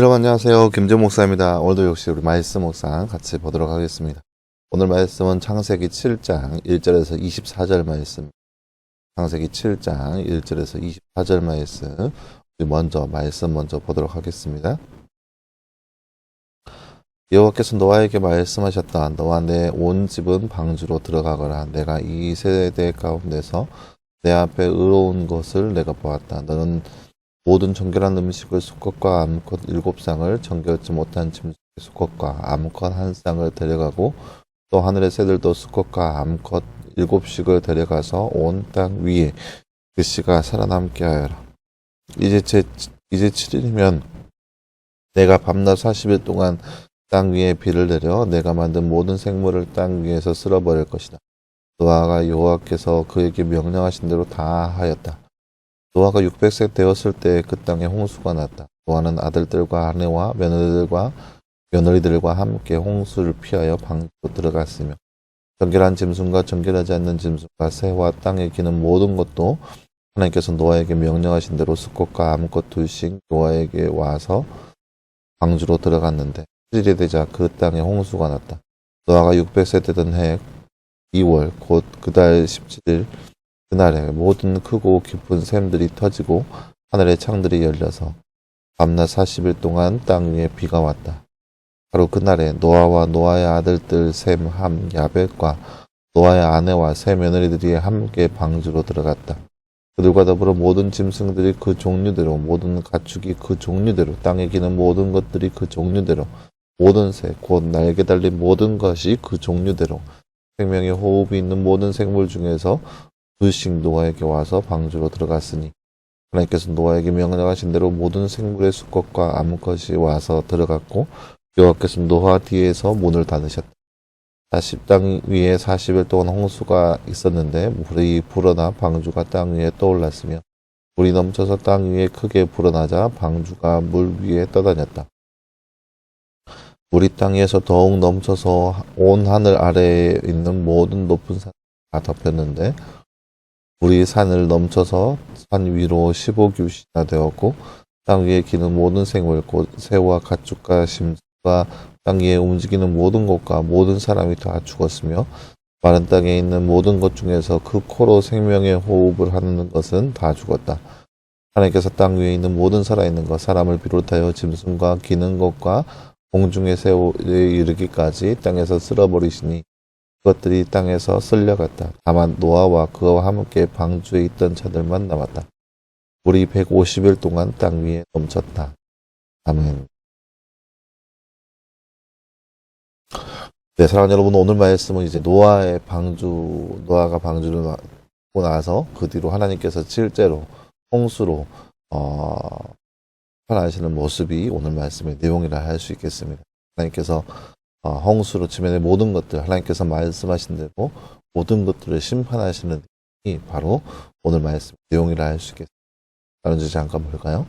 여러분 안녕하세요. 김재목 목사입니다. 오늘도 역시 우리 말씀 묵상 같이 보도록 하겠습니다. 오늘 말씀은 창세기 7장 1절에서 24절 말씀. 창세기 7장 1절에서 24절 말씀. 우리 말씀 먼저 보도록 하겠습니다. 여호와께서 노아에게 말씀하셨다. 너와 내 온 집은 방주로 들어가거라. 내가 이 세대 가운데서 내 앞에 의로운 것을 내가 보았다. 너는 모든 정결한 음식을 수컷과 암컷 7쌍을 정결치 못한 짐승의 수컷과 암컷 1쌍을 데려가고 또 하늘의 새들도 수컷과 암컷 7씩을 데려가서 온 땅 위에 그 씨가 살아남게 하여라. 이제 7일이면 내가 밤낮 40일 동안 땅 위에 비를 내려 내가 만든 모든 생물을 땅 위에서 쓸어버릴 것이다. 노아가 여호와께서 그에게 명령하신 대로 다 하였다. 노아가 600세 되었을 때 그 땅에 홍수가 났다. 노아는 아들들과 아내와 며느리들과 함께 홍수를 피하여 방주로 들어갔으며 정결한 짐승과 정결하지 않는 짐승과 새와 땅에 기는 모든 것도 하나님께서 노아에게 명령하신 대로 수컷과 암컷 2씩 노아에게 와서 방주로 들어갔는데 7일이 되자 그 땅에 홍수가 났다. 노아가 600세 되던 해 2월 곧 그 달 17일 그날에 모든 크고 깊은 샘들이 터지고 하늘의 창들이 열려서 밤낮 40일 동안 땅 위에 비가 왔다. 바로 그날에 노아와 노아의 아들들 셈, 함, 야벳과 노아의 아내와 세 며느리들이 함께 방주로 들어갔다. 그들과 더불어 모든 짐승들이 그 종류대로, 모든 가축이 그 종류대로, 땅에 기는 모든 것들이 그 종류대로, 모든 새, 곧 날개 달린 모든 것이 그 종류대로, 생명의 호흡이 있는 모든 생물 중에서 2씩 노아에게 와서 방주로 들어갔으니 하나님께서 노아에게 명령하신 대로 모든 생물의 수컷과 암컷이 와서 들어갔고 여호와께서 노아 뒤에서 문을 닫으셨다. 땅 위에 40일 동안 홍수가 있었는데 물이 불어나 방주가 땅 위에 떠올랐으며 물이 넘쳐서 땅 위에 크게 불어나자 방주가 물 위에 떠다녔다. 물이 땅 위에서 더욱 넘쳐서 온 하늘 아래에 있는 모든 높은 산을 다 덮였는데 물이 산을 넘쳐서 산 위로 15규시나 되었고 땅 위에 기는 모든 생물 곧 새와 가축과 심과 땅 위에 움직이는 모든 것과 모든 사람이 다 죽었으며 마른 땅에 있는 모든 것 중에서 그 코로 생명의 호흡을 하는 것은 다 죽었다. 하나님께서 땅 위에 있는 모든 살아있는 것 사람을 비롯하여 짐승과 기는 것과 공중의 새에 이르기까지 땅에서 쓸어버리시니 그것들이 땅에서 쓸려갔다. 다만 노아와 그와 함께 방주에 있던 자들만 남았다. 물이 150일 동안 땅 위에 넘쳤다. 아멘. 네, 사랑하는 여러분, 오늘 말씀은 이제 노아가 방주를 하고 나서 그 뒤로 하나님께서 실제로 홍수로 심판하시는 모습이 오늘 말씀의 내용이라 할 수 있겠습니다. 하나님께서 홍수로 지면의 모든 것들 하나님께서 말씀하신 대로 모든 것들을 심판하시는 이 바로 오늘 말씀 내용이라 할 수 있겠습니다. 다른 주제 잠깐 볼까요?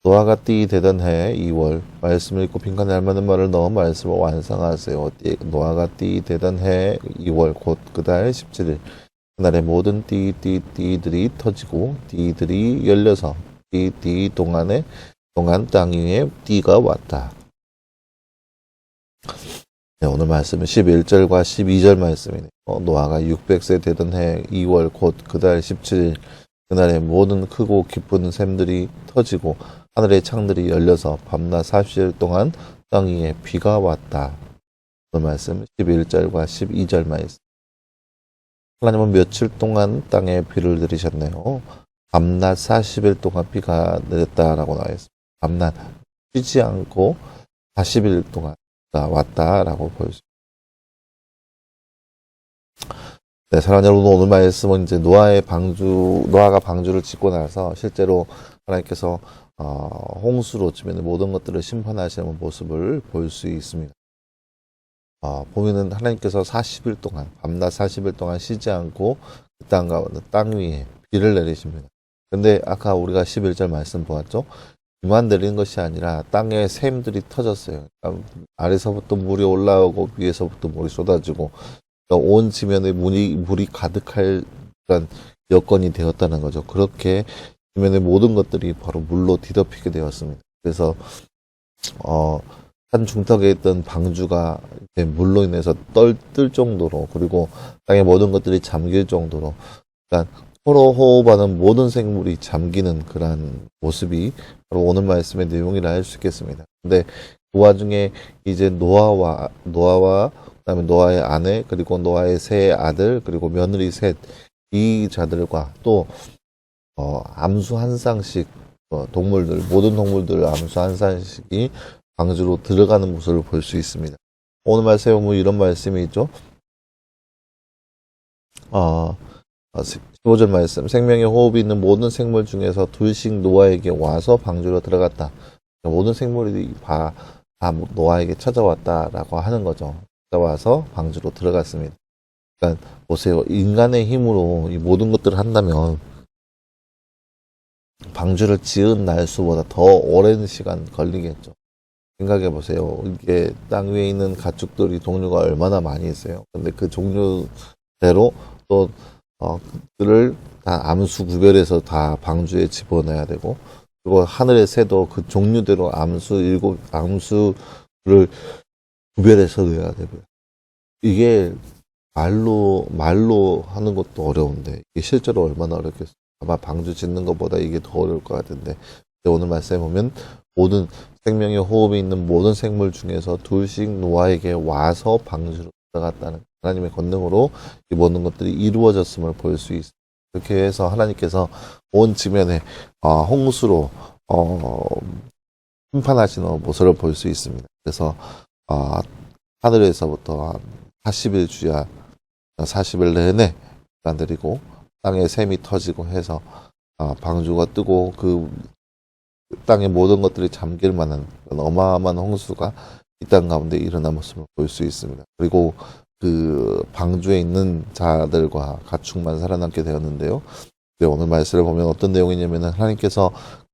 노아가 띠 되던 해 2월 말씀을 읽고 빈칸에 알맞는 말을 넣어 말씀을 완성하세요. 노아가 띠 되던 해 2월 곧 그 달 17일 그날의 모든 띠들이 터지고 띠들이 열려서 띠 동안 땅 위에 띠가 왔다. 네, 오늘 말씀은 11절과 12절 말씀이네요. 노아가 600세 되던 해 2월 곧 그 달 17일 그날에 모든 크고 깊은 샘들이 터지고 하늘의 창들이 열려서 밤낮 40일 동안 땅 위에 비가 왔다. 오늘 말씀은 11절과 12절 말씀. 하나님은 며칠 동안 땅에 비를 내리셨네요. 밤낮 40일 동안 비가 내렸다라고 나와 있습니다. 밤낮 쉬지 않고 40일 동안 왔다라고 볼 수 있습니다. 네, 사랑하는 여러분, 오늘 말씀은 이제 노아가 방주를 짓고 나서 실제로 하나님께서 홍수로 지면의 모든 것들을 심판하시는 모습을 볼 수 있습니다. 보면은 하나님께서 40일 동안 밤낮 40일 동안 쉬지 않고 그 땅 위에 비를 내리십니다. 근데 아까 우리가 11절 말씀 보았죠? 비만 내리는 것이 아니라 땅에 샘들이 터졌어요. 그러니까 아래서부터 물이 올라오고 위에서부터 물이 쏟아지고 그러니까 온 지면에 물이 가득할 그런 여건이 되었다는 거죠. 그렇게 지면의 모든 것들이 바로 물로 뒤덮이게 되었습니다. 그래서 산 중턱에 있던 방주가 이렇게 물로 인해서 뜰 정도로, 그리고 땅의 모든 것들이 잠길 정도로, 그러니까 서로 호흡하는 모든 생물이 잠기는 그러한 모습이 바로 오늘 말씀의 내용이라 할 수 있겠습니다. 근데 그 와중에 이제 노아와 그다음에 노아의 아내, 그리고 노아의 세 아들, 그리고 며느리 셋, 이 자들과 또 암수 한 쌍씩, 동물들, 모든 동물들 암수 한 쌍씩이 방주로 들어가는 모습을 볼 수 있습니다. 오늘 말씀에 보면 이런 말씀이 있죠. 15절 말씀, 생명의 호흡이 있는 모든 생물 중에서 둘씩 노아에게 와서 방주로 들어갔다. 모든 생물이 다 노아에게 찾아왔다라고 하는 거죠. 찾아와서 방주로 들어갔습니다. 그러니까 보세요. 인간의 힘으로 이 모든 것들을 한다면 방주를 지은 날수보다 더 오랜 시간 걸리겠죠. 생각해 보세요. 이게 땅 위에 있는 가축들이 종류가 얼마나 많이 있어요. 근데 그 종류대로 또 그들을 다 암수 구별해서 다 방주에 집어넣어야 되고, 그리고 하늘의 새도 그 종류대로 암수를 구별해서 넣어야 되고요. 이게 말로 하는 것도 어려운데 이게 실제로 얼마나 어렵겠어요. 아마 방주 짓는 것보다 이게 더 어려울 것 같은데, 오늘 말씀에 보면 모든 생명의 호흡이 있는 모든 생물 중에서 둘씩 노아에게 와서 방주로 들어갔다는 하나님의 권능으로 이 모든 것들이 이루어졌음을 볼 수 있습니다. 그렇게 해서 하나님께서 온 지면에 홍수로 심판하시는 모습을 볼 수 있습니다. 그래서 하늘에서부터 40일 주야 40일 내내 내리고 땅에 샘이 터지고 해서 방주가 뜨고 그 땅의 모든 것들이 잠길 만한 어마어마한 홍수가 이 땅 가운데 일어난 모습을 볼 수 있습니다. 그리고 그 방주에 있는 자들과 가축만 살아남게 되었는데요. 오늘 말씀을 보면 어떤 내용이냐면 하나님께서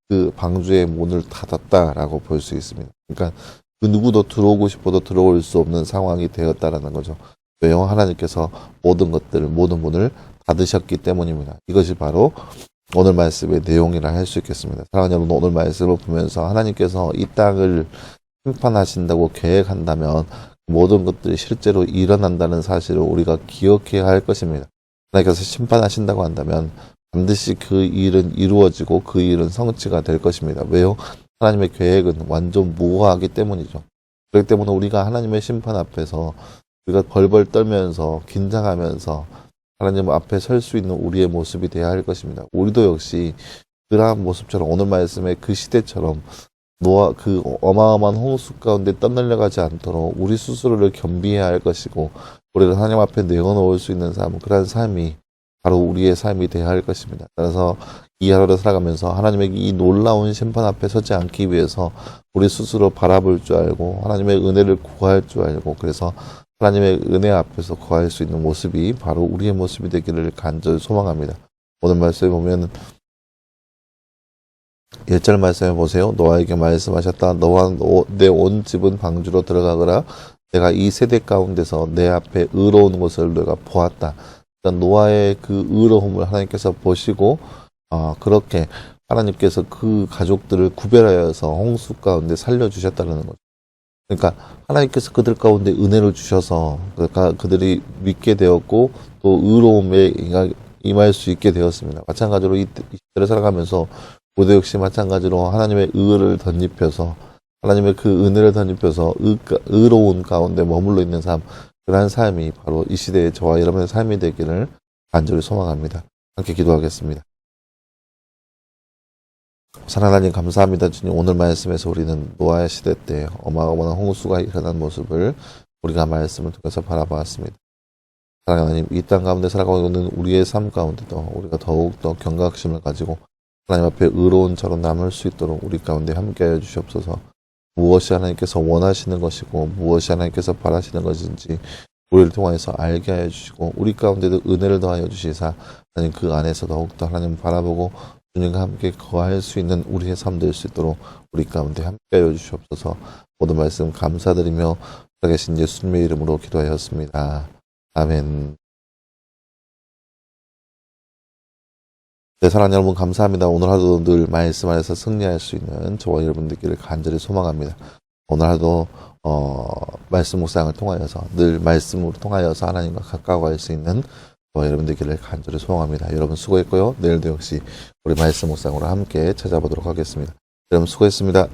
그 방주의 문을 닫았다라고 볼 수 있습니다. 그러니까 그 누구도 들어오고 싶어도 들어올 수 없는 상황이 되었다라는 거죠. 왜요? 하나님께서 모든 문을 닫으셨기 때문입니다. 이것이 바로 오늘 말씀의 내용이라 할 수 있겠습니다. 사랑하는 여러분, 오늘 말씀을 보면서 하나님께서 이 땅을 심판하신다고 계획한다면 모든 것들이 실제로 일어난다는 사실을 우리가 기억해야 할 것입니다. 하나님께서 심판하신다고 한다면 반드시 그 일은 이루어지고 그 일은 성취가 될 것입니다. 왜요? 하나님의 계획은 완전 무효하기 때문이죠. 그렇기 때문에 우리가 하나님의 심판 앞에서 우리가 벌벌 떨면서 긴장하면서 하나님 앞에 설 수 있는 우리의 모습이 되어야 할 것입니다. 우리도 역시 그러한 모습처럼 오늘 말씀의 그 시대처럼 노아 그 어마어마한 홍수 가운데 떠날려가지 않도록 우리 스스로를 겸비해야 할 것이고, 우리를 하나님 앞에 내어놓을 수 있는 삶, 그러한 삶이 바로 우리의 삶이 되어야 할 것입니다. 따라서 이 하루를 살아가면서 하나님의 이 놀라운 심판 앞에 서지 않기 위해서 우리 스스로 바라볼 줄 알고 하나님의 은혜를 구할 줄 알고, 그래서 하나님의 은혜 앞에서 구할 수 있는 모습이 바로 우리의 모습이 되기를 간절히 소망합니다. 오늘 말씀에 보면 1절 말씀해 보세요. 노아에게 말씀하셨다. 너와 내 온 집은 방주로 들어가거라. 내가 이 세대 가운데서 내 앞에 의로운 것을 내가 보았다. 그러니까 노아의 그 의로움을 하나님께서 보시고 그렇게 하나님께서 그 가족들을 구별하여서 홍수 가운데 살려주셨다는 거죠. 그러니까 하나님께서 그들 가운데 은혜를 주셔서 그러니까 그들이 믿게 되었고 또 의로움에 임할 수 있게 되었습니다. 마찬가지로 이 시대를 살아가면서 우리도 역시 마찬가지로 하나님의 의를 덧입혀서 하나님의 그 은혜를 덧입혀서 의로운 가운데 머물러 있는 삶, 그러한 삶이 바로 이 시대의 저와 여러분의 삶이 되기를 간절히 소망합니다. 함께 기도하겠습니다. 사랑하는 하나님 감사합니다. 주님, 오늘 말씀에서 우리는 노아의 시대 때 어마어마한 홍수가 일어난 모습을 우리가 말씀을 통해서 바라보았습니다. 사랑하는 하나님, 이 땅 가운데 살아가고 있는 우리의 삶 가운데도 우리가 더욱더 경각심을 가지고 하나님 앞에 의로운 자로 남을 수 있도록 우리 가운데 함께하여 주시옵소서. 무엇이 하나님께서 원하시는 것이고 무엇이 하나님께서 바라시는 것인지 우리를 통해서 알게 하여 주시고 우리 가운데도 은혜를 더하여 주시사 하나님 그 안에서 더욱더 하나님 바라보고 주님과 함께 거할 수 있는 우리의 삶 될 수 있도록 우리 가운데 함께하여 주시옵소서. 모든 말씀 감사드리며 살아계신 예수님의 이름으로 기도하였습니다. 아멘. 네, 사랑하는 여러분 감사합니다. 오늘 하루도 늘 말씀 안에서 승리할 수 있는 저와 여러분들끼리 간절히 소망합니다. 오늘 하루도 말씀 묵상을 통하여서 늘 말씀으로 통하여서 하나님과 가까워갈 수 있는 저와 여러분들끼리 간절히 소망합니다. 여러분 수고했고요. 내일도 역시 우리 말씀 묵상으로 함께 찾아보도록 하겠습니다. 여러분 수고했습니다.